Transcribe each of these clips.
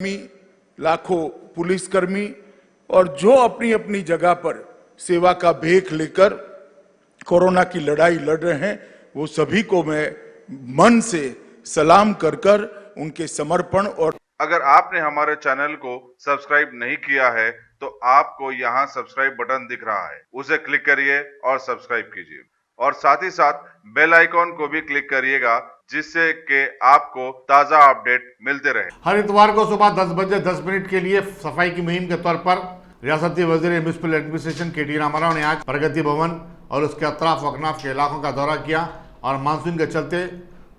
लाखों पुलिसकर्मी और जो अपनी अपनी जगह पर सेवा का भेख लेकर कोरोना की लड़ाई लड़ रहे हैं, वो सभी को मैं मन से सलाम कर कर उनके समर्पण और अगर आपने हमारे चैनल को सब्सक्राइब नहीं किया है तो आपको यहाँ सब्सक्राइब बटन दिख रहा है, उसे क्लिक करिए और सब्सक्राइब कीजिए और साथ ही साथ बेल आइकॉन को भी क्लिक करिएगा जिससे कि आपको ताजा अपडेट मिलते रहे। हर इतवार को सुबह 10 बजे 10 मिनट के लिए सफाई की मुहिम के तौर पर रियासती वजीर म्युनिसिपल एडमिनिस्ट्रेशन के टी रामाराव ने आज प्रगति भवन और उसके अतराफ वकनाफ के इलाकों का दौरा किया और मानसून के चलते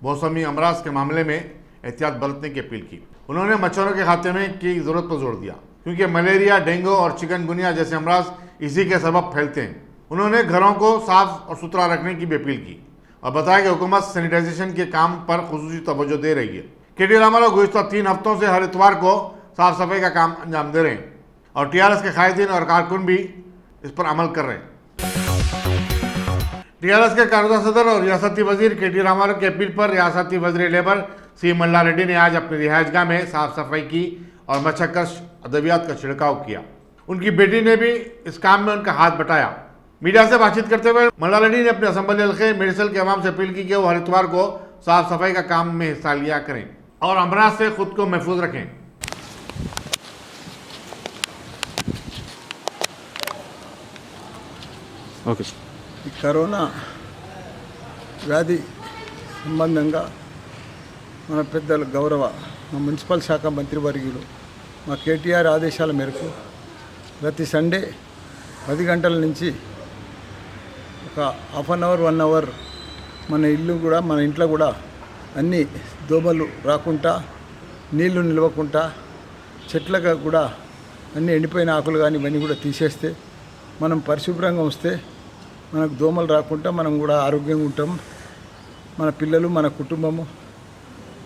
मौसमी अमराज के मामले में एहतियात बरतने की अपील की। उन्होंने मच्छरों के खात्मे की जरूरत पर जोर दिया क्योंकि मलेरिया, डेंगू और चिकनगुनिया जैसे अमराज इसी के सबब फैलते हैं। उन्होंने घरों को साफ और सुथरा रखने की भी अपील की और बताया कि हुकूमत सैनिटाइजेशन के काम पर खुसूसी तवज्जो दे रही है। के टी रामाराव गुज़िश्ता 3 हफ्तों से हर इतवार को साफ सफाई का काम अंजाम दे रहे हैं और टीआरएस के कायदीन और कारकुन भी इस पर अमल कर रहे हैं। टीआरएस के कारदा सदर और रियासती वजीर के टी रामाराव की अपील पर रियासती वजीर लेबर सी मल्ला रेड्डी ने आज अपनी रिहायशगाह में साफ सफाई की और मच्छरकश अद्वियात का छिड़काव किया। उनकी बेटी ने भी इस काम में उनका हाथ बटाया। मीडिया से बातचीत करते हुए मल्ला रेड्डी ने अपने असम्बली हल्के मेडिसल के अवाम से अपील की कि वो हर इतवार को साफ सफाई का काम में हिस्सा लिया करें और अमराज से खुद को महफूज रखें। ఓకే ఈ కరోనా వ్యాధి సంబంధంగా మన పెద్దల గౌరవ మా మున్సిపల్ శాఖ మంత్రివర్యులు మా కేటీఆర్ ఆదేశాల మేరకు ప్రతి సండే 10 గంటల నుంచి ఒక హాఫ్ అన్ అవర్ 1 అవర్ మన ఇంట్లో కూడా అన్ని దోమలు రాకుండా నీళ్లు నిలవకుండా చెట్లకు కూడా అన్ని ఎండిపోయిన ఆకులు కానీ ఇవన్నీ కూడా తీసేస్తే మనం పరిశుభ్రంగా వస్తే మనకు దోమలు రాకుండా మనం కూడా ఆరోగ్యంగా ఉంటాం, మన పిల్లలు, మన కుటుంబము,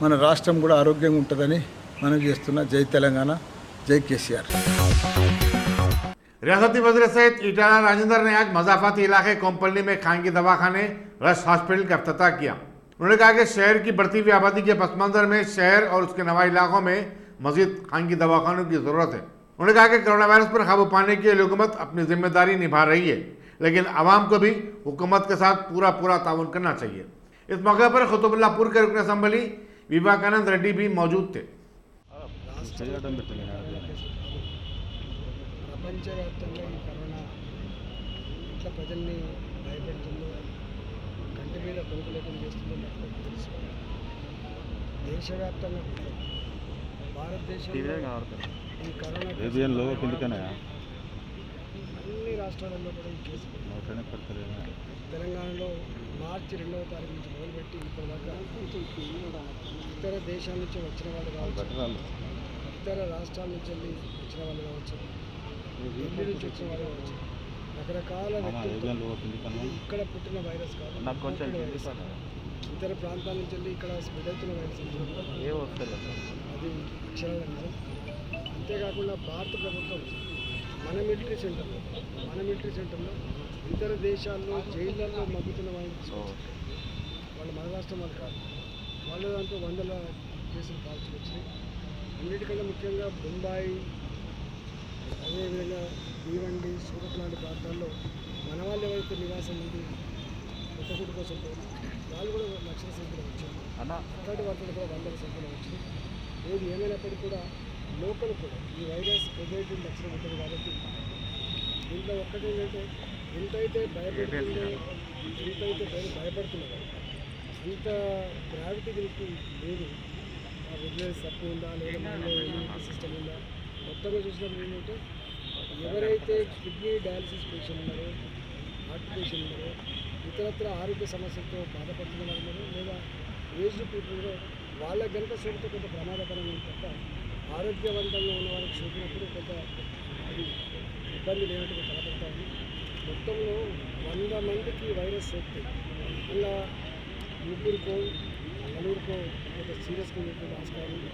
మన రాష్ట్రం కూడా ఆరోగ్యంగా ఉంటుందని మనం చేస్తున్న జై తెలంగాణ, జై కేसीआर। रियासती वज़ीर सहित इटाला राजेंद्र ने आज मजाफाती इलाके कोम्पल्ली में खानगी दवाखाने रश हॉस्पिटल का इफ्तिताह किया। उन्होंने कहा कि शहर की बढ़ती हुई आबादी के पस मंजर में शहर और उसके नवाई इलाकों में मजीद खानगी दवाखानों की जरूरत है। उन्होंने कहा कि कोरोना वायरस पर काबू पाने के लिए हुकूमत अपनी जिम्मेदारी निभा रही है, लेकिन आवाम को भी हुकूमत के साथ पूरा ताउन करना चाहिए। इस मौके पर खुतबुल्लापुर के रुकन असम्बली विवेकानंद रेड्डी भी मौजूद थे। ప్రపంచవ్యాప్తంగా ఈ కరోనా ఇట్లా ప్రజల్ని భయపెడుతుందో, కంటి మీద కొనుకు లేకుండా చేస్తుందో నాకు తెలుసు. దేశవ్యాప్తంగా భారతదేశంలో ఈ కరోనా అన్ని రాష్ట్రాలలో కూడా ఈ కేసు తెలంగాణలో మార్చి 2వ తారీఖు నుంచి మొదలుపెట్టి ఇప్పటిదాకా ఇతర దేశాల నుంచి వచ్చిన వాళ్ళు కావచ్చు, ఇతర రాష్ట్రాల నుంచి వచ్చిన వాళ్ళు కావచ్చు, ఢిల్లీ నుంచి వచ్చిన వాళ్ళు కావచ్చు, రకరకాల వ్యక్తులు ఇక్కడ పుట్టిన వైరస్ కాదు, ఇతర ప్రాంతాల నుంచి వెళ్ళి ఇక్కడ స్ప్రెడ్ అవుతున్న వైరస్ అది అక్షరాల నిజం. అంతేకాకుండా భారత ప్రభుత్వం మన మిలిటరీ సెంటర్లో ఇతర దేశాల్లో జైళ్ళల్లో మగ్గుతున్న వాళ్ళు మన రాష్ట్రం వాళ్ళు కాదు, వాళ్ళ దాంట్లో 100ల కేసులు పాల్చుకు వచ్చినాయి. అన్నిటికన్నా ముఖ్యంగా బొంబాయి, అదేవిధంగా భీవండి, సూరత్ లాంటి ప్రాంతాల్లో మన వాళ్ళు ఎవరైతే నివాసం ఉంది కొత్తగూడు కోసం పోయి వాళ్ళు కూడా లక్షల సంఖ్యలో వచ్చారు. అట్లాంటి వాటిలో కూడా 100ల సంఖ్యలో వచ్చింది. ఏది ఏమైనప్పటికీ కూడా లోకల్ కూడా ఈ వైరస్ ప్రొజెక్టివ్ లక్షణం ఉంటుంది కాబట్టి దీంట్లో ఒక్కటి ఏంటంటే ఎంతైతే భయపడుతుందో, భయపడుతున్నారో అంత గ్రావిటీ దీనికి లేదు. ఆ విజిలెన్స్ తప్పు ఉందా లేదా మనలో ఇమ్యూనిటీ సిస్టమ్ ఉందా మొత్తంగా చూసినప్పుడు ఏంటంటే ఎవరైతే కిడ్నీ డయాలసిస్ పేషెంట్ ఉన్నారో, హార్ట్ పేషెంట్ ఉన్నారో, ఇతరత్ర ఆరోగ్య సమస్యలతో బాధపడుతున్న వాళ్ళు ఉన్నారో లేదా ఏజ్డ్ పీపుల్ ఉన్నారో వాళ్ళకి కనుక సోకితే కొంత ప్రమాదకరమైన తప్ప ఆరోగ్యవంతంగా ఉన్న వాళ్ళకి సోకినప్పుడు కొంత అది ఇబ్బంది లేనట్టుగా కనపడతా ఉంది. మొత్తంలో 100 మందికి వైరస్ సోకితే అలా 3కో 4కో కొంత సీరియస్గా ఉండేటువంటి ఆస్కారం ఉంది.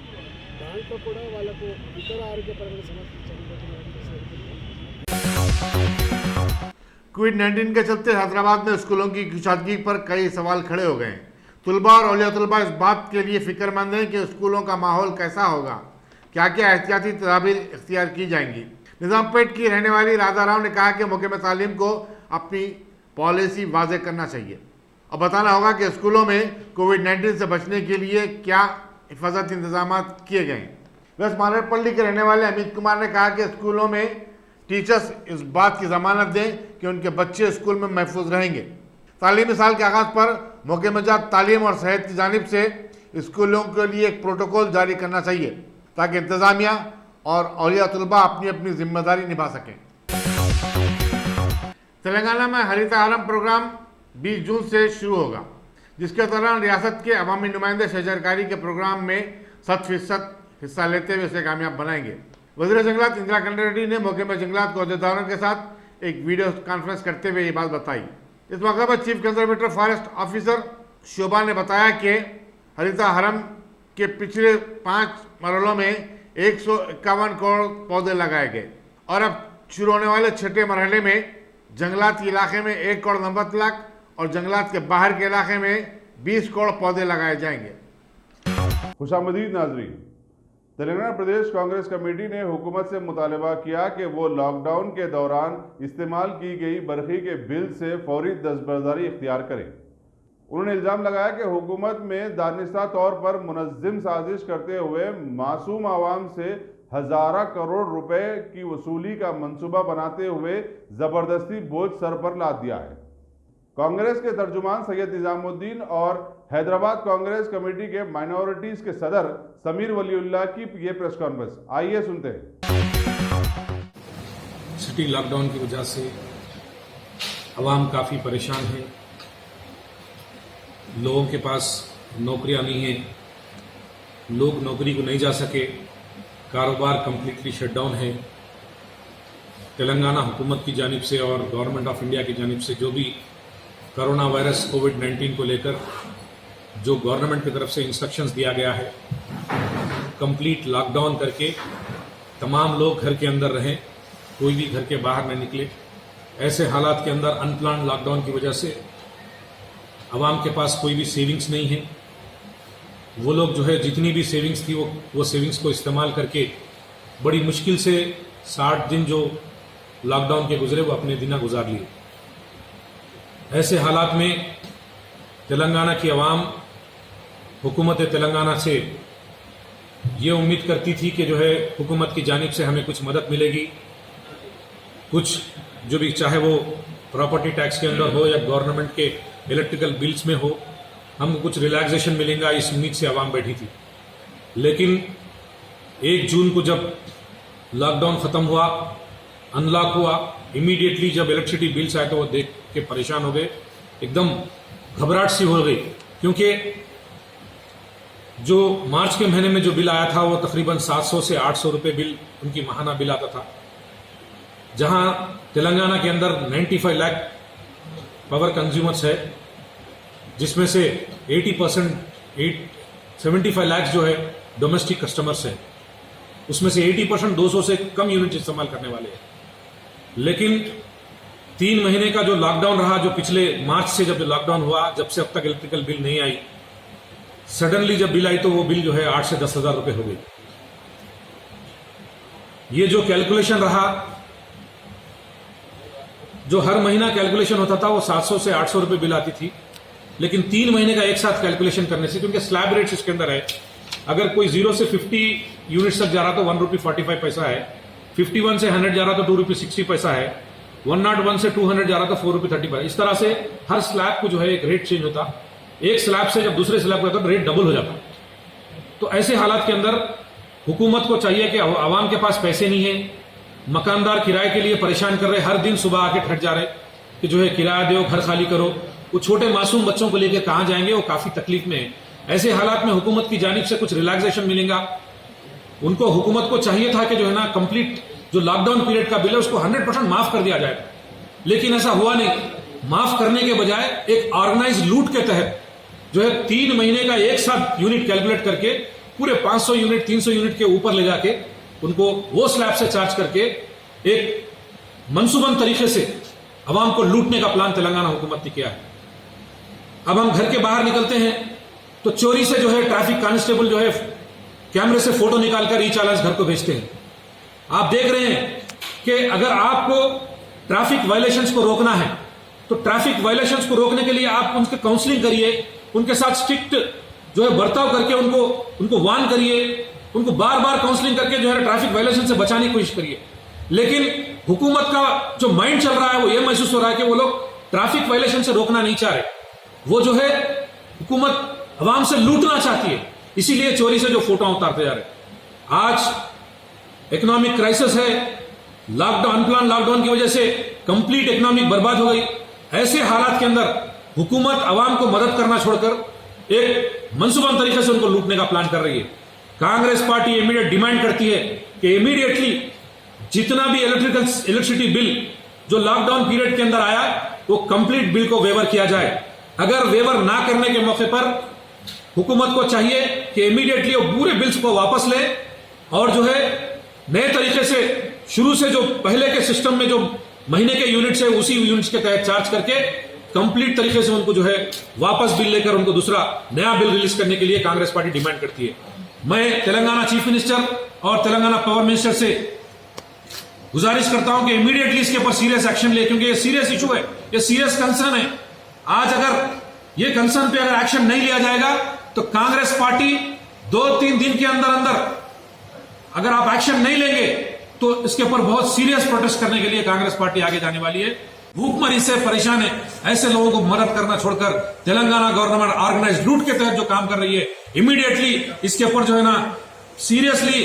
దాంట్లో కూడా వాళ్ళకు ఇతర ఆరోగ్యపరమైన సమస్యలు చనిపోతున్నారు. कोविड-19 के चलते हैदराबाद में स्कूलों की कुशादगी पर कई सवाल खड़े हो गए हैं। तुलबा और औलिया तुलबा इस बात के लिए फिक्रमंद हैं कि स्कूलों का माहौल कैसा होगा। क्या क्या एहतियाती तदाबीर इख्तियार की जाएंगी। निजामपेट की रहने वाली राधा राव ने कहा कि महकमे तालीम को अपनी पॉलिसी वाज़ेह करना चाहिए और बताना होगा कि स्कूलों में कोविड-19 से बचने के लिए क्या हिफाजती इंतजाम किए गए हैं। वेस्ट मारेपल्ली के रहने वाले अमित कुमार ने कहा कि स्कूलों में टीचर्स इस बात की जमानत दें कि उनके बच्चे स्कूल में महफूज रहेंगे। तालीमी साल के आगाज़ पर महकमे तालीम और सेहत की जानिब से स्कूलों के लिए एक प्रोटोकॉल जारी करना चाहिए ताकि इंतजामिया और औलिया तलबा अपनी अपनी जिम्मेदारी निभा सकें। तेलंगाना में हरितहारम प्रोग्राम 20 जून से शुरू होगा, जिसके दौरान रियासत के अवामी नुमाइंदे शजरकारी के प्रोग्राम में 100% हिस्सा लेते हुए इसे कामयाब बनाएंगे। वज़ीर जंगलात इंदिरा कर्ण रेड्डी ने महकमे जंगलात के अहदेदारों के साथ एक वीडियो कॉन्फ्रेंस करते हुए ये बात बताई। इस मौके पर चीफ कंजर्वेटर फॉरेस्ट ऑफिसर शोभा ने बताया कि हरितहारम के पिछले 5 मरहलों में 151 करोड़ पौधे लगाए गए और अब शुरू होने वाले छठे मरहले में जंगलात के इलाके में 1 करोड़ 90 लाख और जंगलात के बाहर के इलाके में 20 करोड़ पौधे लगाए जाएंगे। खुशामदीद नाजरीन, तेलंगाना प्रदेश कांग्रेस कमेटी ने हुकूमत से मुतालबा किया कि वो लॉकडाउन के दौरान इस्तेमाल की गई बरखी के बिल से फौरी दस्तबरदारी इख्तियार करे। उन्होंने इल्ज़ाम लगाया कि हुकूमत में दानिस्ता तौर पर मुनज़्ज़म साजिश करते हुए मासूम आवाम से हज़ारा करोड़ रुपए की वसूली का मंसूबा बनाते हुए ज़बरदस्ती बोझ सर पर लाद दिया है। कांग्रेस के तर्जुमान सैयद निज़ामुद्दीन और हैदराबाद कांग्रेस कमेटी के माइनॉरिटीज के सदर समीर वलीउल्लाह की ये प्रेस कॉन्फ्रेंस, आइए सुनते हैं। सिटी लॉकडाउन की वजह से अवाम काफ़ी परेशान है, लोगों के पास नौकरियां नहीं हैं, लोग नौकरी को नहीं जा सके, कारोबार कम्प्लीटली शटडाउन है। तेलंगाना हुकूमत की जानिब से और गवर्नमेंट ऑफ इंडिया की जानिब से जो भी कोरोना वायरस कोविड-19 को लेकर जो गवर्नमेंट की तरफ से इंस्ट्रक्शंस दिया गया है, कंप्लीट लॉकडाउन करके तमाम लोग घर के अंदर रहें, कोई भी घर के बाहर न निकले। ऐसे हालात के अंदर अनप्लान्ड लॉकडाउन की वजह से आवाम के पास कोई भी सेविंग्स नहीं है। वो लोग जो है जितनी भी सेविंग्स थी वो सेविंग्स को इस्तेमाल करके बड़ी मुश्किल से 60 दिन जो लॉकडाउन के गुजरे वो अपने दिन गुजार लिए। ऐसे हालात में तेलंगाना की आवाम हुकूमत तेलंगाना से ये उम्मीद करती थी कि जो है हुकूमत की जानिब से हमें कुछ मदद मिलेगी, कुछ जो भी चाहे वो प्रॉपर्टी टैक्स के अंदर हो या गवर्नमेंट के इलेक्ट्रिकल बिल्स में हो, हमको कुछ रिलैक्सेशन मिलेगा, इस उम्मीद से आवाम बैठी थी। लेकिन 1 जून को जब लॉकडाउन ख़त्म हुआ, अनलॉक हुआ, इमीडिएटली जब इलेक्ट्रिसिटी बिल्स आए तो वो देख के परेशान हो गए, एकदम घबराहट सी हो गई, क्योंकि जो मार्च के महीने में जो बिल आया था वो तकरीबन 700 से 800 रुपये बिल उनकी माहाना बिल आता था, जहां तेलंगाना के अंदर 95 लाख पावर कंज्यूमर्स है, जिसमें से 80% 75 लाख जो है डोमेस्टिक कस्टमर्स है, उसमें से 80% 200 से कम यूनिट इस्तेमाल करने वाले हैं। लेकिन 3 महीने का जो लॉकडाउन रहा, जो पिछले मार्च से जब लॉकडाउन हुआ, जब से अब तक इलेक्ट्रिकल बिल नहीं आई, सडनली जब बिल आई तो वो बिल जो है 8 से 10 हजार रुपये हो गई। ये जो कैलकुलेशन रहा, जो हर महीना कैलकुलेशन होता था वो 700 से 800 रुपये बिल आती थी, लेकिन 3 महीने का एक साथ कैलकुलेशन करने से, क्योंकि स्लैब रेट्स इसके अंदर है, अगर कोई 0 से 50 यूनिट्स तक जा रहा तो 1 रुपी 45 पैसा है, 51 से 100 जा रहा तो 2 रुपी 60 पैसा है, 101 से 200 जा रहा तो 4 रुपी 30 पैसा। इस तरह से हर स्लैब को जो है एक रेट चेंज होता, एक स्लैब से जब दूसरे स्लैब को जाता तो रेट डबल हो जाता। तो ऐसे हालात के अंदर हुकूमत को चाहिए कि आवाम के पास पैसे नहीं है, मकानदार किराए के लिए परेशान कर रहे, हर दिन सुबह आके ठट जा रहे कि जो है किराया दो, घर खाली करो। वो छोटे मासूम बच्चों को लेकर कहां जाएंगे, वो काफी तकलीफ में है। ऐसे हालात में हुकूमत की जानिब से कुछ रिलैक्सेशन मिलेगा। उनको हुकूमत को चाहिए था कि जो है ना कंप्लीट जो लॉकडाउन पीरियड का बिल है उसको 100% माफ कर दिया जाए, लेकिन ऐसा हुआ नहीं। माफ करने के बजाय एक ऑर्गेनाइज लूट के तहत जो है 3 महीने का एक साथ यूनिट कैलकुलेट करके पूरे 500 यूनिट 300 यूनिट के ऊपर ले जाके उनको वो स्लैब से चार्ज करके एक मनसूबन तरीके से अवाम को लूटने का प्लान तेलंगाना हुकूमत ने किया है। अब हम घर के बाहर निकलते हैं तो चोरी से जो है ट्रैफिक कांस्टेबल जो है कैमरे से फोटो निकालकर ई-चालान घर को भेजते हैं। आप देख रहे हैं कि अगर आपको ट्रैफिक वायलेशंस को रोकना है तो ट्रैफिक वायलेशंस को रोकने के लिए आप उनके काउंसलिंग करिए, उनके साथ स्ट्रिक्ट जो है बर्ताव करके उनको वार्न करिए, उनको बार बार काउंसलिंग करके जो है ट्रैफिक वायलेशन से बचाने की कोशिश करिए। लेकिन हुकूमत का जो माइंड चल रहा है वो ये महसूस हो रहा है कि वो लोग ट्रैफिक वायलेशन से रोकना नहीं चाह रहे, वो जो है हुकूमत अवाम से लूटना चाहती है, इसीलिए चोरी से जो फोटो उतारते जा रहे। आज इकोनॉमिक क्राइसिस है, लॉकडाउन, अनप्लान लॉकडाउन की वजह से कंप्लीट इकोनॉमिक बर्बाद हो गई। ऐसे हालात के अंदर हुकूमत अवाम को मदद करना छोड़कर एक मनसूबा तरीके से उनको लूटने का प्लान कर रही है। कांग्रेस पार्टी इमीडिएट डिमांड करती है कि इमीडिएटली जितना भी इलेक्ट्रिसिटी बिल जो लॉकडाउन पीरियड के अंदर आया वो कंप्लीट बिल को वेवर किया जाए। अगर वेवर ना करने के मौके पर हुकूमत को चाहिए कि इमीडिएटली वो पूरे बिल्स को वापस ले और जो है नए तरीके से शुरू से जो पहले के सिस्टम में जो महीने के यूनिट्स है उसी यूनिट्स के तहत चार्ज करके कंप्लीट तरीके से उनको जो है वापस बिल लेकर उनको दूसरा नया बिल रिलीज करने के लिए कांग्रेस पार्टी डिमांड करती है। मैं तेलंगाना चीफ मिनिस्टर और तेलंगाना पावर मिनिस्टर से गुजारिश करता हूं कि इमीडिएटली इसके ऊपर सीरियस एक्शन ले, क्योंकि ये सीरियस इशू है, ये सीरियस कंसर्न है। आज अगर ये कंसर्न पे अगर एक्शन नहीं लिया जाएगा तो कांग्रेस पार्टी 2-3 दिन के अंदर अंदर अगर आप एक्शन नहीं लेंगे तो इसके ऊपर बहुत सीरियस प्रोटेस्ट करने के लिए कांग्रेस पार्टी आगे जाने वाली है। भूखमरी से परेशान है, ऐसे लोगों को मदद करना छोड़कर तेलंगाना गवर्नमेंट ऑर्गेनाइज लूट के तहत जो काम कर रही है, इमीडिएटली इसके ऊपर जो है ना सीरियसली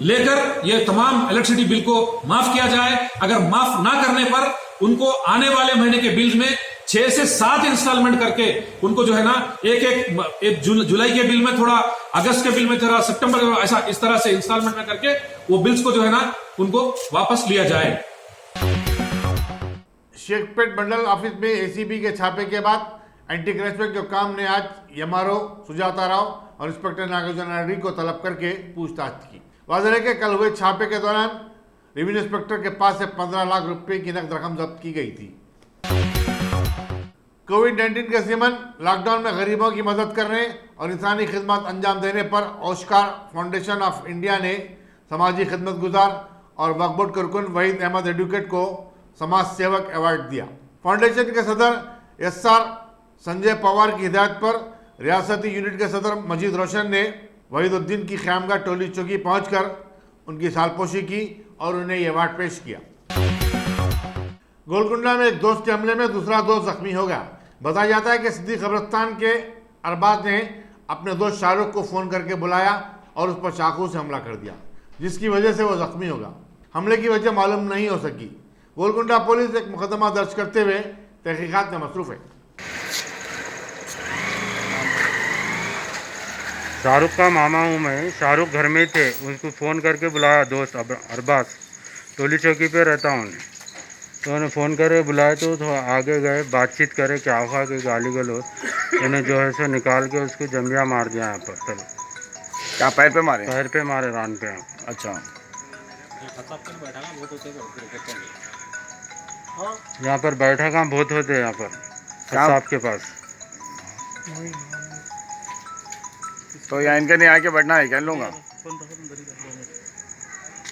लेकर ये तमाम इलेक्ट्रिसिटी बिल को माफ किया जाए। अगर माफ ना करने पर उनको आने वाले महीने के बिल में 6 से 7 इंस्टॉलमेंट करके उनको जो है ना एक जुलाई के बिल में थोड़ा, अगस्त के बिल में थोड़ा, सितंबर में ऐसा इस तरह से इंस्टॉलमेंट में करके वो बिल्स को जो है ना उनको वापस लिया जाए। शेखपेट मंडल ऑफिस में एसीबी के छापे के बाद एंटी करप्शन के काम ने आज एमआरओ सुजाता राव और इंस्पेक्टर नागार्जुन रेड्डी को तलब करके पूछताछ की। वाज़ेह है कि कल हुए छापे के दौरान रेवेन्यू इंस्पेक्टर के पास से 15 लाख रुपए की नकद रकम जब्त की गई थी। कोविड-19 के ज़िमन लॉकडाउन में गरीबों की मदद करने और इंसानी खिदमत अंजाम देने पर ऑस्कार फाउंडेशन ऑफ इंडिया ने समाजी खिदमत गुजार और वक्फ बोर्ड कारकुन वहीद अहमद एडवोकेट को समाज सेवक अवार्ड दिया। फाउंडेशन के सदर एसआर संजय पवार की हिदायत पर रियासती यूनिट के सदर मजीद रोशन ने वहीदुद्दीन की ख़यामगाह टोली चौकी पहुंचकर उनकी सालपोशी की और उन्हें यह अवार्ड पेश किया। गोलकुंडा में एक दोस्त के हमले में दूसरा दोस्त जख्मी हो गया। बताया जाता है कि सिद्दीक कब्रिस्तान के अरबाज ने अपने दोस्त शाहरुख को फ़ोन करके बुलाया और उस पर चाकू से हमला कर दिया, जिसकी वजह से वो जख्मी हो गया। हमले की वजह मालूम नहीं हो सकी। गोलकुंडा पुलिस एक मुकदमा दर्ज करते हुए तहकीकात में मसरूफ़ है। शाहरुख का मामा हूँ मैं। शाहरुख घर में थे, उसको फ़ोन करके बुलाया दोस्त अरबाज, टोली चौकी पे रहता हूँ। तो उन्हें फ़ोन करे बुलाया तो आगे गए, बातचीत करे, क्या हुआ कि गाली गलौज, उन्हें जो है सो निकाल के उसको जमिया मार दिया यहाँ पर। चलो क्या पैर पे मारे? पैर पे मारे, रान पे। अच्छा, यहाँ पर बैठा कहाँ बहुत होते हैं यहाँ पर साहब के पास। तो यहाँ इनके नहीं आके बैठना है क्या लूँगा?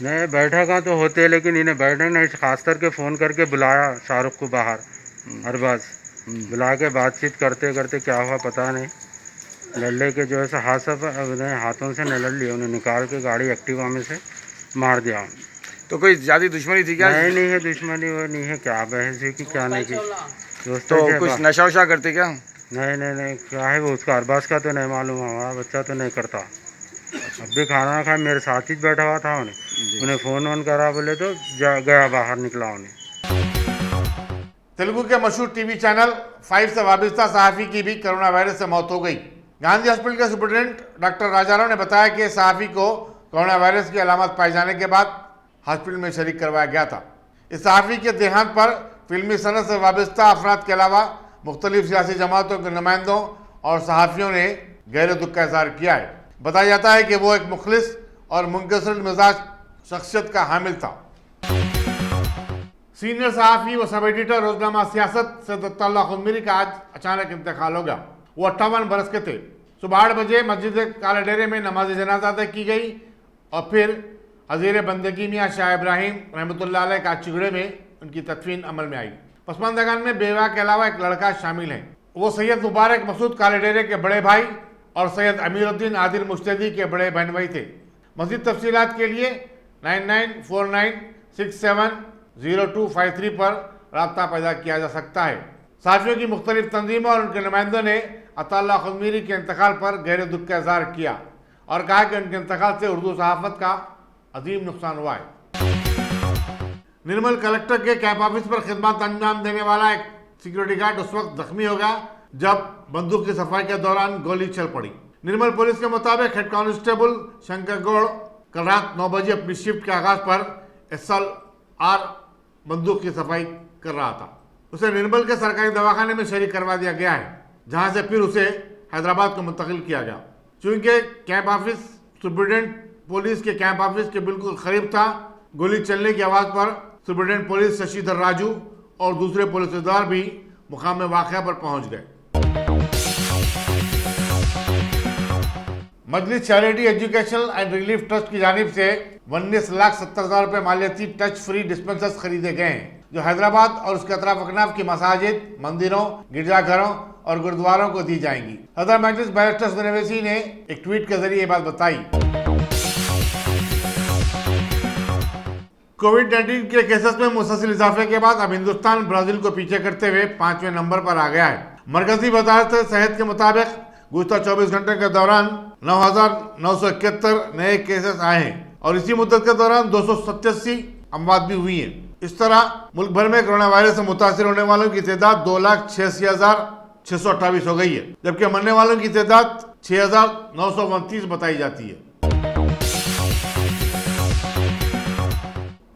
नहीं बैठा कहाँ तो होते हैं, लेकिन इन्हें बैठने नहीं, खास करके फ़ोन करके बुलाया शाहरुख को बाहर, अरबाज बुला के बातचीत करते करते क्या हुआ पता नहीं, लल्ले के जो है हाथों से नलल लिए, उन्हें निकाल के गाड़ी एक्टिवा में से मार दिया। तो कोई ज़्यादा दुश्मनी थी क्या? नहीं है दुश्मनी, वो नहीं है, क्या बहस हुई कि क्या नहीं की दोस्तों। तो कुछ नशा वशा करते क्या? नहीं क्या है वो, उसका अरबाज का तो नहीं मालूम, हमारा बच्चा तो नहीं करता। अब भी खाना खाया, मेरे साथ ही बैठा हुआ था, उन्हें फ़ोन करा, बोले तो गया बाहर, निकला उन्हें। तेलुगु के मशहूर टीवी चैनल 5 से वाबस्ता सहाफ़ी की भी कोरोना वायरस से मौत हो गई। गांधी हॉस्पिटल के सुपरिटेंडेंट डॉक्टर राजाराव ने बताया कि सहाफ़ी को कोरोना वायरस की अलामत पाए जाने के बाद हॉस्पिटल में शरीक करवाया गया था। इस सहाफ़ी के देहांत पर फिल्मी सनत से वाबस्ता अफराद के अलावा मुख्तलिफ सियासी जमातों के नुमाइंदों और सहाफ़ियों ने गहरे दुख का इज़हार किया है। बताया जाता है कि वो एक मुखलिस और मुनकसर मिजाज शख्सियत का हामिल था। सीनियर सहाफ़ी व सब एडिटर रोजनामा सियासत सैयद अत्ताउल्लाह खुदमिरी का आज अचानक इंतकाल हो गया। वो 58 बरस के थे। सुबह 8 बजे मस्जिद काला डेरे में नमाज जनाजा अदा की गई और फिर हज़ीर बंदगी मियाँ शाह इब्राहिम रहमतुल्लाह अलैह का चिगड़े में उनकी तदफीन अमल में आई। पसमानदगान में बेवा के अलावा एक लड़का शामिल है। वो सैयद मुबारक मसूद काले डेरे के बड़े भाई और सैयद अमीरुद्दीन आदिल मुश्तदी के बड़े बहन भाई थे। मज़ीद तफसीलात के लिए 9949670253 पर रब्ता पैदा किया जा सकता है। साथियों की मुख्तलिफ तंजीमों और उनके नुमाइंदों ने अताउल्लाह खुदमीरी के इंतकाल पर गहरे दुख का इजहार किया और कहा कि उनके इंतकाल से उर्दू सहाफ़त का अजीम नुकसान हुआ है। निर्मल कलेक्टर के कैंप ऑफिस पर खिदमत अंजाम देने वाला एक सिक्योरिटी गार्ड उस वक्त जख्मी हो गया जब बंदूक की सफाई के दौरान गोली चल पड़ी। निर्मल पुलिस के मुताबिक हेड कांस्टेबल शंकर गौड़ कल रात 9 बजे अपनी शिफ्ट के आगाज पर SLR बंदूक की सफाई कर रहा था। उसे निर्मल के सरकारी दवाखाने में शरीक करवा दिया गया है, जहां से फिर उसे हैदराबाद को मुंतकिल किया गया। चूंकि कैंप ऑफिस सुप्रिटेंडेंट पुलिस के कैंप ऑफिस के बिल्कुल करीब था, गोली चलने की आवाज पर सुप्रिटेंडेंट पुलिस शशिधर राजू और दूसरे पुलिसदार भी मुकाम में वाक़या पर पहुंच गए। Majlis charity education and relief trust की जानिब से 19,70,000 रुपए मालियती टच फ्री डिस्पेंसर्स खरीदे गए हैं, जो हैदराबाद और उसके अतराफ अकनाफ की मसाजिद, मंदिरों, गिरजाघरों और गुरुद्वारों को दी जाएंगी। सदर मजलिस बैरिस्टर सुनेवेसी ने एक ट्वीट के जरिए ये बात बताई। कोविड-19 के केसेस में मुसलसल इजाफे के बाद अब हिंदुस्तान ब्राजील को पीछे करते हुए 5वें नंबर पर आ गया है। मरकजी वजारत सेहत के मुताबिक गुज़श्ता 24 घंटे के दौरान 9,971 नए केसेस आए हैं और इसी मुद्दत के दौरान 287 अमवात भी हुई हैं। इस तरह मुल्क भर में कोरोना वायरस से मुतासिर होने वालों की तादाद 2,86,628 हो गई है, जबकि मरने वालों की तादाद 6,929 बताई जाती है।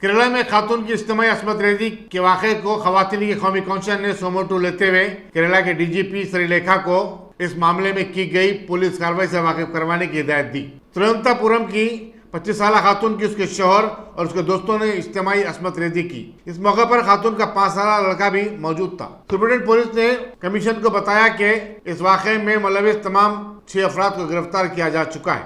केरला में खातून की इज्तिमाई अस्मत रेजी के वाक़े को खवातीन की कौमी कौंसिल ने सोमोटो लेते हुए केरला के DGP श्रीलेखा को इस मामले में की गई पुलिस कार्रवाई से वाकिफ करवाने की हिदायत दी। तिरुवनंतपुरम की 25 साल खातून की उसके शौहर और उसके दोस्तों ने इज्तिमाई अस्मत रेजी की। इस मौके पर खातून का 5 साल लड़का भी मौजूद था। सुप्रीटेंडेंट पुलिस ने कमीशन को बताया कि इस वाक़े में मुलविस तमाम 6 अफराद को गिरफ्तार किया जा चुका है।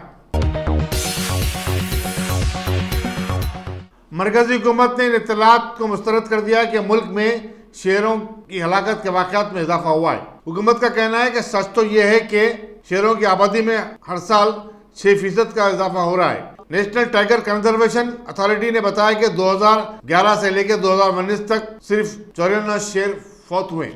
मरकजी हुकूमत ने इन इत्तलात को मुस्तरद कर दिया कि मुल्क में शेरों की हलाकत के वाक़यात में इजाफा हुआ है। हुकूमत का कहना है कि सच तो यह है कि शेरों की आबादी में हर साल 6% का इजाफा हो रहा है। नेशनल टाइगर कंजर्वेशन अथॉरिटी ने बताया कि 2011 से लेकर 2019 तक सिर्फ 54 शेर फौत हुए।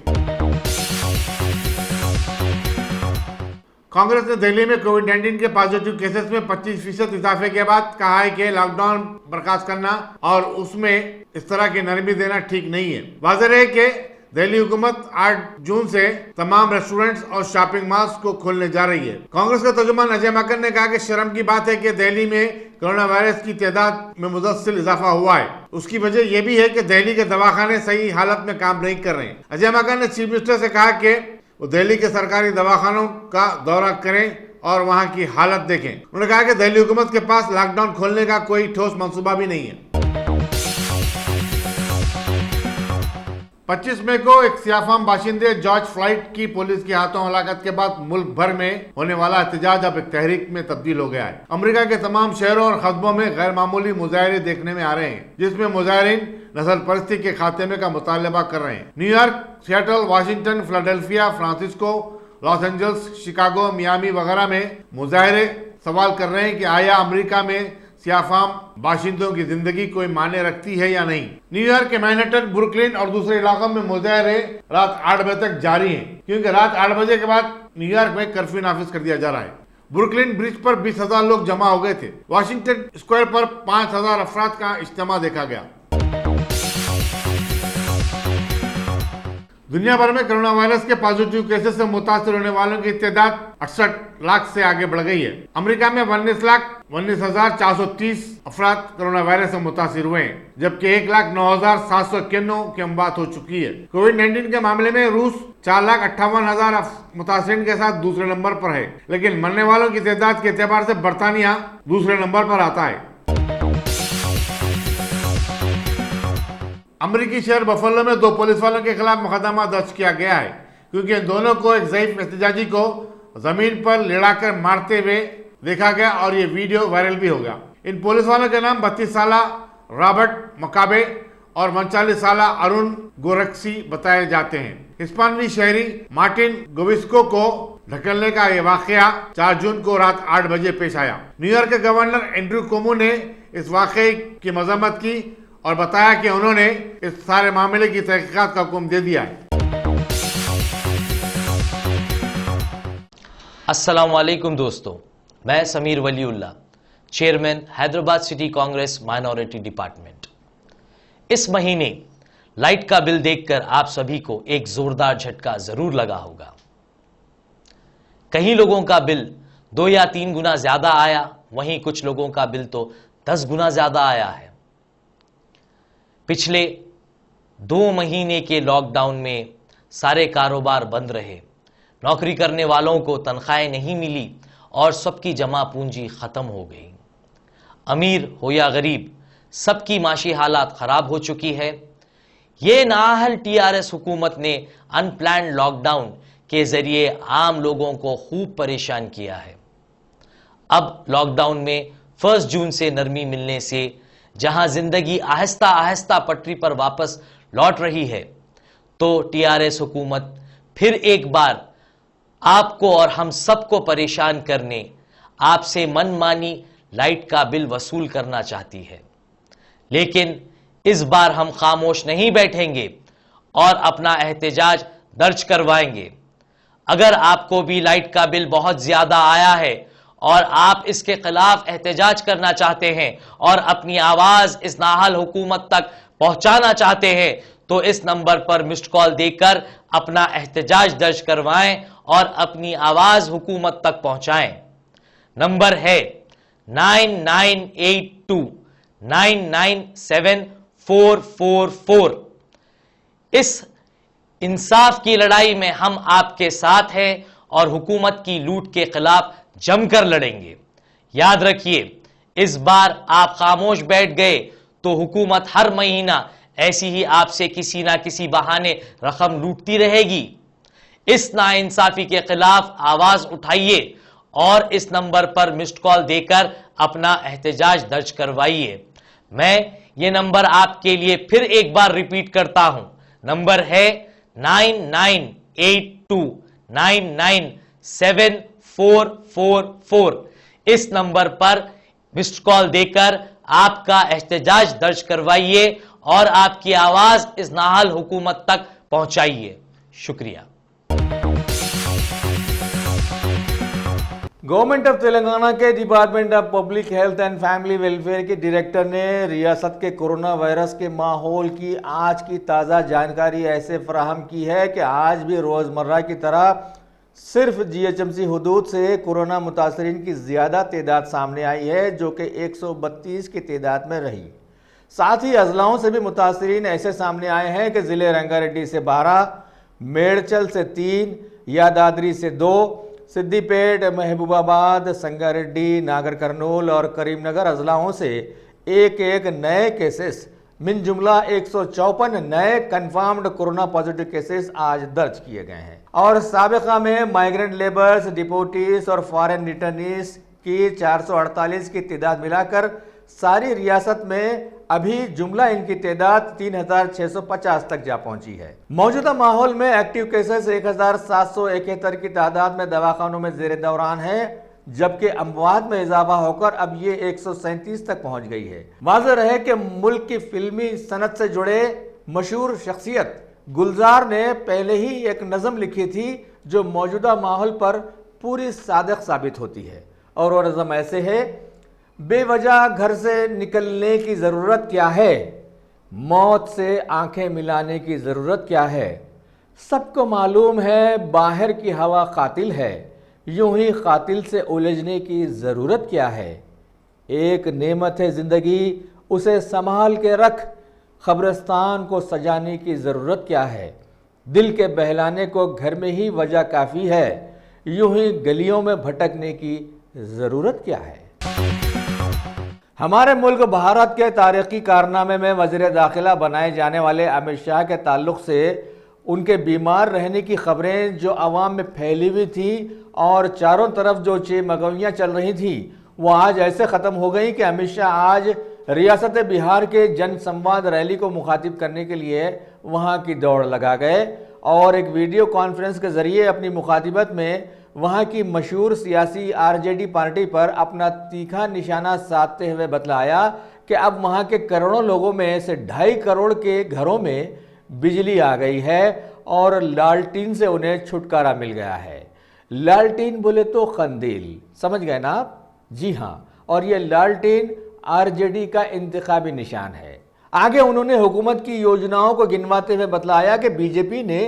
कांग्रेस ने दिल्ली में कोविड-19 के पॉजिटिव केसेस में 25% इजाफे के बाद कहा है कि लॉकडाउन बर्खास्त करना और उसमें इस तरह की नरमी देना ठीक नहीं है। वाज़ेह है कि दिल्ली हुकूमत 8 जून से तमाम रेस्टोरेंट्स और शॉपिंग मॉल्स को खोलने जा रही है। कांग्रेस के तर्जुमान अजय मकर ने कहा कि शर्म की बात है कि दिल्ली में कोरोना वायरस की तादाद में मुसलसल इजाफा हुआ है। उसकी वजह यह भी है कि दिल्ली के दवाखाने सही हालत में काम नहीं कर रहे हैं। अजय मकर ने चीफ मिनिस्टर से कहा कि वो दिल्ली के सरकारी दवाखानों का दौरा करें और वहां की हालत देखें। उन्होंने कहा कि दिल्ली हुकूमत के पास लॉकडाउन खोलने का कोई ठोस मंसूबा भी नहीं है। 25 मई को एक सियाफाम बाशिंदे जॉर्ज फ्लॉयड की पुलिस के हाथों हलाकत के बाद मुल्क भर में होने वाला एहतजाज अब एक तहरीक में तब्दील हो गया है। अमेरिका के तमाम शहरों और कस्बों में गैर मामूली मुजाहरे देखने में आ रहे हैं, जिसमें मुजाहरीन नस्ल परस्ती के खात्मे का मुतालबा कर रहे हैं। New York, Seattle, Washington, Philadelphia, Francisco, Los Angeles, Chicago, Miami वगैरह में मुजाहरे सवाल कर रहे हैं कि आया अमेरिका में सियाफाम बाशिंदों की जिंदगी कोई मायने रखती है या नहीं। न्यूयॉर्क के मैनहट्टन, ब्रुकलिन और दूसरे इलाकों में मुजाहरे रात 8 बजे तक जारी हैं, क्योंकि रात 8 बजे के बाद न्यूयॉर्क में कर्फ्यू नाफिज कर दिया जा रहा है। ब्रुकलिन ब्रिज पर 20,000 लोग जमा हो गए थे। वाशिंगटन स्क्वायर पर 5,000 अफराद का इज्तिमा देखा गया। दुनिया भर में कोरोना वायरस के पॉजिटिव केसेस से मुतासिर होने वालों की तादाद 68 लाख से आगे बढ़ गई है। अमेरिका में 19,19,430 अफराद कोरोना वायरस से मुतासिर हुए हैं, जबकि 1,09,791 की अमवात हो चुकी है। कोविड-19 के मामले में रूस 4,58,000 मुतासिरीन के साथ दूसरे नंबर पर है, लेकिन मरने वालों की तादाद के एतबार से बरतानिया दूसरे नंबर पर आता है। अमरीकी शहर बफलो में 2 पुलिस वालों के खिलाफ मुकदमा दर्ज किया गया है, क्योंकि इन दोनों को एक ज़ईफ एहतजाजी को जमीन पर लेटाकर मारते हुए देखा गया और ये वीडियो वायरल भी हो गया। इन पुलिस वालों के नाम 32 साल रॉबर्ट मकाबे और 39 साल अरुण गोरक्सी बताए जाते हैं। हिस्पानी शहरी मार्टिन गोविस्को को ढकेलने का ये वाकया 4 जून को रात 8 बजे पेश आया। न्यूयॉर्क के गवर्नर एंड्रू कोमो ने इस वाकये की मजम्मत की और बताया कि उन्होंने इस सारे मामले की तहकीकात का हुक्म दे दिया है। अस्सलाम वालेकुम दोस्तों, मैं Sameer Waliullah, chairman Hyderabad city Congress minority department. इस महीने लाइट का बिल देखकर आप सभी को एक जोरदार झटका जरूर लगा होगा। कई लोगों का बिल 2 या 3 गुना ज्यादा आया, वहीं कुछ लोगों का बिल तो 10 गुना ज्यादा आया है। पिछले 2 महीने के लॉकडाउन में सारे कारोबार बंद रहे, नौकरी करने वालों को तनख्वाहें नहीं मिली और सबकी जमा पूंजी खत्म हो गई। अमीर हो या गरीब, सबकी माशी हालात खराब हो चुकी है। ये नाअहल टीआरएस हुकूमत ने अनप्लान्ड लॉकडाउन के जरिए आम लोगों को खूब परेशान किया है। अब लॉकडाउन में 1 जून से नरमी मिलने से जहां जिंदगी आहिस्ता आहिस्ता पटरी पर वापस लौट रही है, तो टीआरएस हुकूमत फिर एक बार आपको और हम सबको परेशान करने, आपसे मनमानी लाइट का बिल वसूल करना चाहती है। लेकिन इस बार हम खामोश नहीं बैठेंगे और अपना एहतजाज दर्ज करवाएंगे। अगर आपको भी लाइट का बिल बहुत ज्यादा आया है और आप इसके खिलाफ एहतजाज करना चाहते हैं और अपनी आवाज इस नाअहल हुकूमत तक पहुंचाना चाहते हैं, तो इस नंबर पर मिस्ड कॉल देकर अपना एहतजाज दर्ज करवाएं और अपनी आवाज हुकूमत तक पहुंचाएं। नंबर है 9982 997444। इस इंसाफ की लड़ाई में हम आपके साथ हैं और हुकूमत की लूट के खिलाफ जमकर लड़ेंगे। याद रखिए, इस बार आप खामोश बैठ गए तो हुकूमत हर महीना ऐसी ही आपसे किसी ना किसी बहाने रकम लूटती रहेगी। इस नाइंसाफी के खिलाफ आवाज उठाइए और इस नंबर पर मिस्ड कॉल देकर अपना एहतजाज दर्ज करवाइए। मैं ये नंबर आपके लिए फिर एक बार रिपीट करता हूं। नंबर है 9982 997444। इस नंबर पर मिस्ड कॉल देकर आपका एहतजाज दर्ज करवाइए और आपकी आवाज इस नाअहल हुकूमत तक पहुंचाइए। शुक्रिया। गवर्नमेंट ऑफ तेलंगाना के department of public health and family welfare के डायरेक्टर ने रियासत के कोरोना वायरस के माहौल की आज की ताज़ा जानकारी ऐसे फराहम की है कि आज भी रोज़मर्रा की तरह सिर्फ जीएचएमसी हदूद से कोरोना मुतासरीन की ज़्यादा तादाद सामने आई है, जो कि 132 की तादाद में रही। साथ ही अजलाओं से भी मुतासरीन ऐसे सामने आए हैं कि ज़िले रंगारेड्डी से 12, मेड़चल से 3, यादाद्री से 2, सिद्दीपेट, महबूबाबाद, संगारेड्डी, नागर कर्नूल और करीमनगर अजलाओं से एक नए केसेस मिन जुमला 154 नए कंफर्म्ड कोरोना पॉजिटिव केसेस आज दर्ज किए गए हैं। और साबिका में माइग्रेंट लेबर्स, डिपोटीज और फॉरेन रिटर्नीज की 448 की तादाद मिलाकर सारी रियासत में अभी जुमला इनकी तादाद 3650 तक जा पहुंची है। मौजूदा माहौल में एक्टिव केसेस 1771 की तादाद में दवाखानों में जेर दौरान है, जबकि अमवात में इजाफा होकर अब ये 137 तक पहुंच गई है। वाज़ेह रहे कि मुल्क की फिल्मी सनत से जुड़े मशहूर शख्सियत गुलजार ने पहले ही एक नज़म लिखी थी जो मौजूदा माहौल पर पूरी सादिक साबित होती है, और वो नज़म ऐसे है: बेवजह घर से निकलने की ज़रूरत क्या है, मौत से आंखें मिलाने की ज़रूरत क्या है, सबको मालूम है बाहर की हवा कातिल है, यूं ही कातिल से उलझने की ज़रूरत क्या है, एक नेमत है ज़िंदगी उसे संभाल के रख, क़ब्रिस्तान को सजाने की ज़रूरत क्या है, दिल के बहलाने को घर में ही वजह काफ़ी है, यूं ही गलियों में भटकने की ज़रूरत क्या है। हमारे मुल्क भारत के तारीख़ी कारनामे में वज़ीर दाखिला बनाए जाने वाले अमित शाह के ताल्लुक़ से उनके बीमार रहने की खबरें जो आवाम में फैली हुई थी और चारों तरफ जो चेमगोइयाँ चल रही थी वो आज ऐसे ख़त्म हो गई कि अमित शाह आज रियासत बिहार के जन संवाद रैली को मुखातिब करने के लिए वहाँ की दौड़ लगा गए और एक वीडियो कॉन्फ्रेंस के ज़रिए अपनी मुखातिबत में वहाँ की मशहूर सियासी आरजेडी पार्टी पर अपना तीखा निशाना साधते हुए बतलाया कि अब वहाँ के करोड़ों लोगों में से 2.5 करोड़ के घरों में बिजली आ गई है और लालटीन से उन्हें छुटकारा मिल गया है। लालटीन बोले तो कंदील, समझ गए ना आप? जी हाँ, और ये लालटीन आरजेडी का इंतखाबी निशान है। आगे उन्होंने हुकूमत की योजनाओं को गिनवाते हुए बतलाया कि बीजेपी ने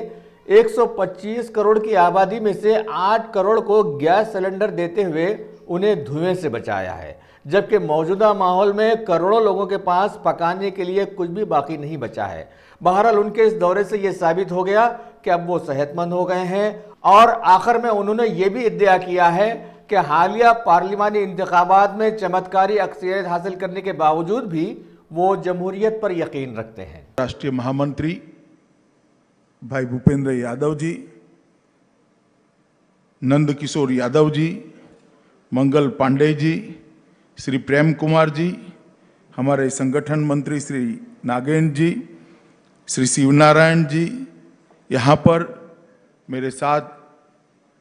125 करोड़ की आबादी में से 8 करोड़ को गैस सिलेंडर देते हुए उन्हें धुएं से बचाया है, जबकि मौजूदा माहौल में करोड़ों लोगों के पास पकाने के लिए कुछ भी बाकी नहीं बचा है। बहरहाल उनके इस दौरे से यह साबित हो गया कि अब वो सेहतमंद हो गए हैं और आखिर में उन्होंने ये भी इद्दिया किया है कि हालिया पार्लिमानी इंतखाबात में चमत्कारी अक्सरियत हासिल करने के बावजूद भी वो जमहूरियत पर यकीन रखते हैं। राष्ट्रीय महामंत्री भाई भूपेंद्र यादव जी, नंद किशोर यादव जी, मंगल पांडे जी, श्री प्रेम कुमार जी, हमारे संगठन मंत्री श्री नागेंद्र जी, श्री शिवनारायण जी, यहाँ पर मेरे साथ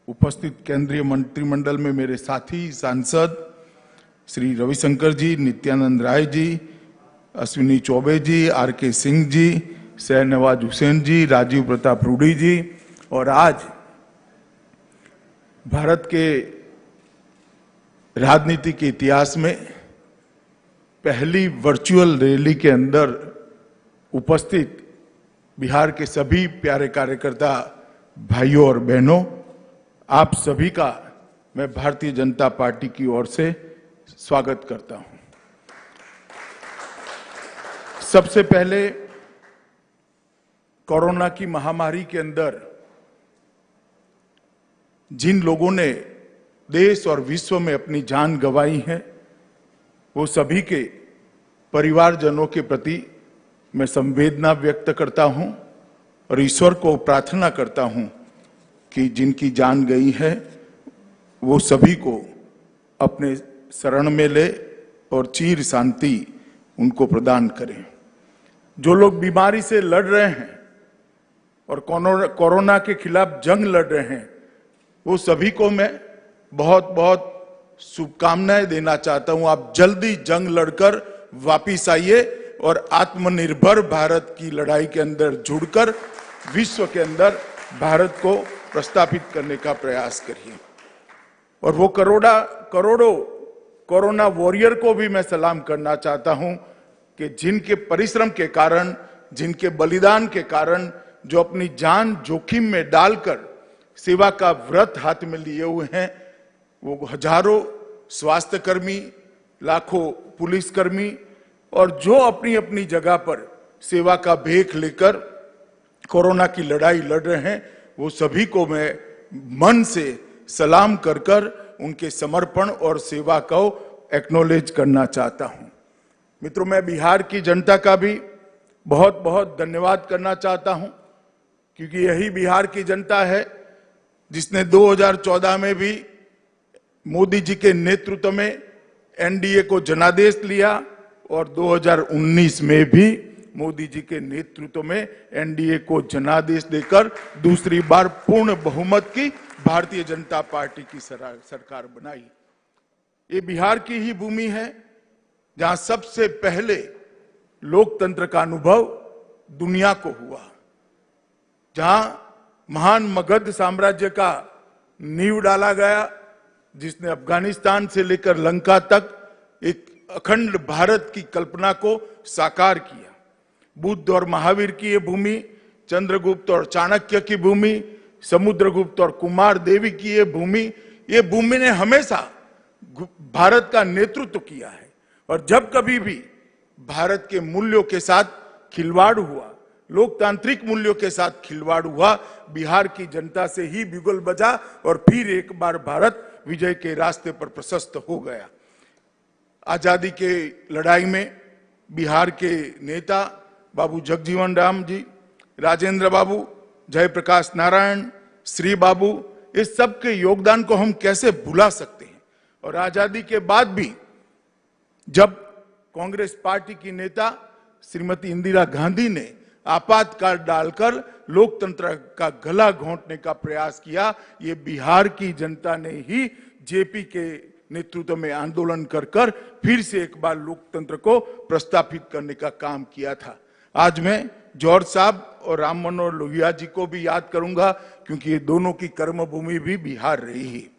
उपस्थित केंद्रीय मंत्रिमंडल में मेरे साथी सांसद श्री रविशंकर जी, नित्यानंद राय जी, अश्विनी चौबे जी, आर.के. सिंह जी, शहनवाज हुसैन जी, राजीव प्रताप रूडी जी, और आज भारत के राजनीति के इतिहास में पहली वर्चुअल रैली के अंदर उपस्थित बिहार के सभी प्यारे कार्यकर्ता भाइयों और बहनों, आप सभी का मैं भारतीय जनता पार्टी की ओर से स्वागत करता हूं। सबसे पहले कोरोना की महामारी के अंदर जिन लोगों ने देश और विश्व में अपनी जान गंवाई है, वो सभी के परिवारजनों के प्रति मैं संवेदना व्यक्त करता हूं और ईश्वर को प्रार्थना करता हूं कि जिनकी जान गई है वो सभी को अपने शरण में ले और चिर शांति उनको प्रदान करें। जो लोग बीमारी से लड़ रहे हैं और कोरोना के खिलाफ जंग लड़ रहे हैं, वो सभी को मैं बहुत बहुत शुभकामनाएं देना चाहता हूं। आप जल्दी जंग लड़कर वापिस आइए और आत्मनिर्भर भारत की लड़ाई के अंदर जुड़कर विश्व के अंदर भारत को प्रस्थापित करने का प्रयास करिए। और वो करोड़ों कोरोना वॉरियर को भी मैं सलाम करना चाहता हूं कि जिनके परिश्रम के कारण, जिनके बलिदान के कारण, जो अपनी जान जोखिम में डालकर सेवा का व्रत हाथ में लिए हुए हैं, वो हजारों स्वास्थ्यकर्मी, लाखों पुलिसकर्मी और जो अपनी अपनी जगह पर सेवा का भेख लेकर कोरोना की लड़ाई लड़ रहे हैं, वो सभी को मैं मन से सलाम कर कर उनके समर्पण और सेवा को एक्नॉलेज करना चाहता हूं। मित्रों, मैं बिहार की जनता का भी बहुत बहुत धन्यवाद करना चाहता हूं, क्योंकि यही बिहार की जनता है जिसने 2014 में भी मोदी जी के नेतृत्व में एनडीए को जनादेश लिया और 2019 में भी मोदी जी के नेतृत्व में एनडीए को जनादेश देकर दूसरी बार पूर्ण बहुमत की भारतीय जनता पार्टी की सरकार बनाई। ये बिहार की ही भूमि है जहां सबसे पहले लोकतंत्र का अनुभव दुनिया को हुआ, जहां महान मगध साम्राज्य का नींव डाला गया, जिसने अफगानिस्तान से लेकर लंका तक एक अखंड भारत की कल्पना को साकार किया। बुद्ध और महावीर की ये भूमि, चंद्रगुप्त और चाणक्य की भूमि, समुद्रगुप्त और कुमार देवी की ये भूमि ने हमेशा भारत का नेतृत्व किया है। और जब कभी भी भारत के मूल्यों के साथ खिलवाड़ हुआ, लोकतांत्रिक मूल्यों के साथ खिलवाड़ हुआ, बिहार की जनता से ही बिगुल बजा और फिर एक बार भारत विजय के रास्ते पर प्रशस्त हो गया। आजादी के लड़ाई में बिहार के नेता बाबू जगजीवन राम जी, राजेंद्र बाबू जयप्रकाश नारायण, श्री बाबू, इस सब के योगदान को हम कैसे भुला सकते हैं। और आजादी के बाद भी जब कांग्रेस पार्टी की नेता श्रीमती इंदिरा गांधी ने आपातकाल डालकर लोकतंत्र का गला घोंटने का प्रयास किया, ये बिहार की जनता ने ही जेपी के नेतृत्व में आंदोलन कर फिर से एक बार लोकतंत्र को प्रस्थापित करने का काम किया था। आज मैं जॉर्ज साहब और राम मनोहर लोहिया जी को भी याद करूंगा, क्योंकि ये दोनों की कर्मभूमि भी बिहार रही है।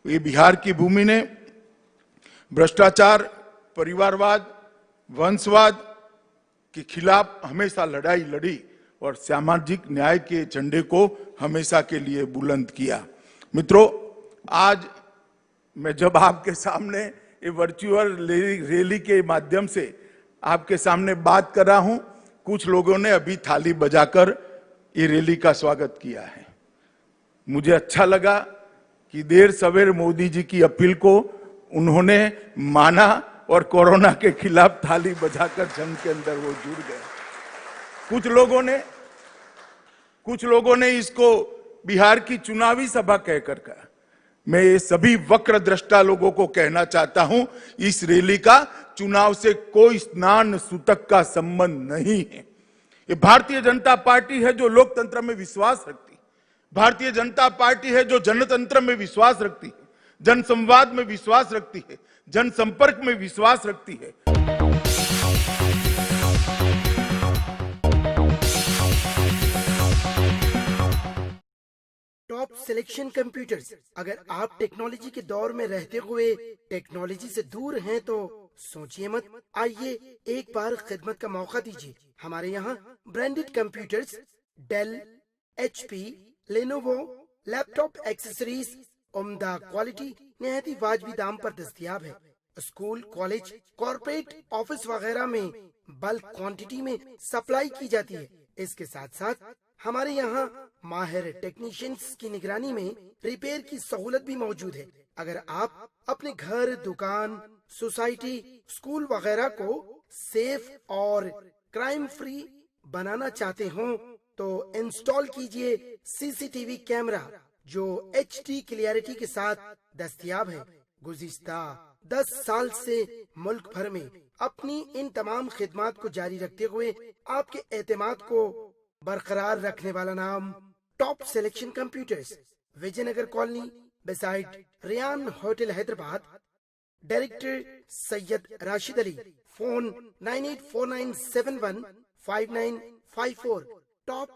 ये बिहार की भूमि ने भ्रष्टाचार, परिवारवाद, वंशवाद के खिलाफ हमेशा लड़ाई लड़ी और सामाजिक न्याय के झंडे को हमेशा के लिए बुलंद किया। मित्रों, आज मैं जब आपके सामने ये वर्चुअल रैली के माध्यम से आपके सामने बात कर रहा हूं, कुछ लोगों ने अभी थाली बजाकर ये रैली का स्वागत किया है। मुझे अच्छा लगा कि देर सवेर मोदी जी की अपील को उन्होंने माना और कोरोना के खिलाफ थाली बजाकर जंग के अंदर वो जुड़ गए। कुछ लोगों ने इसको बिहार की चुनावी सभा कहकर कहा। मैं ये सभी वक्र दृष्टा लोगों को कहना चाहता हूं, इस रैली का चुनाव से कोई स्नान सूतक का संबंध नहीं है। ये भारतीय जनता पार्टी है जो लोकतंत्र में विश्वास रखती है। भारतीय जनता पार्टी है जो जनतंत्र में विश्वास रखती है, जनसंवाद में विश्वास रखती है, जनसंपर्क में विश्वास रखती है। Top selection computers. अगर आप टेक्नोलॉजी के दौर में रहते हुए टेक्नोलॉजी से दूर हैं तो सोचिए मत, आइए एक बार खिदमत का मौका दीजिए। हमारे यहाँ branded computers Dell, HP, Lenovo, laptop accessories उम्दा क्वालिटी निहायती वाजबी दाम पर दस्तयाब है। स्कूल, कॉलेज, कॉर्पोरेट, ऑफिस वगैरह में बल्क क्वांटिटी में सप्लाई की जाती है। इसके साथ साथ हमारे यहाँ माहिर टेक्नीशियंस की निगरानी में रिपेयर की सहूलत भी मौजूद है। अगर आप अपने घर, दुकान, सोसाइटी, स्कूल वगैरह को सेफ और क्राइम फ्री बनाना चाहते हो तो इंस्टॉल कीजिए CCTV कैमरा जो HD क्लियरिटी के साथ दस्तयाब है। गुज़िश्ता 10 साल से मुल्क भर में अपनी इन तमाम खिदमात को जारी रखते हुए आपके एतमाद को बरकरार रखने वाला नाम top selection computers, Vijayanagar colony beside Riyan hotel Hyderabad. Director Syed Rashid Ali. Phone 9849715954। Top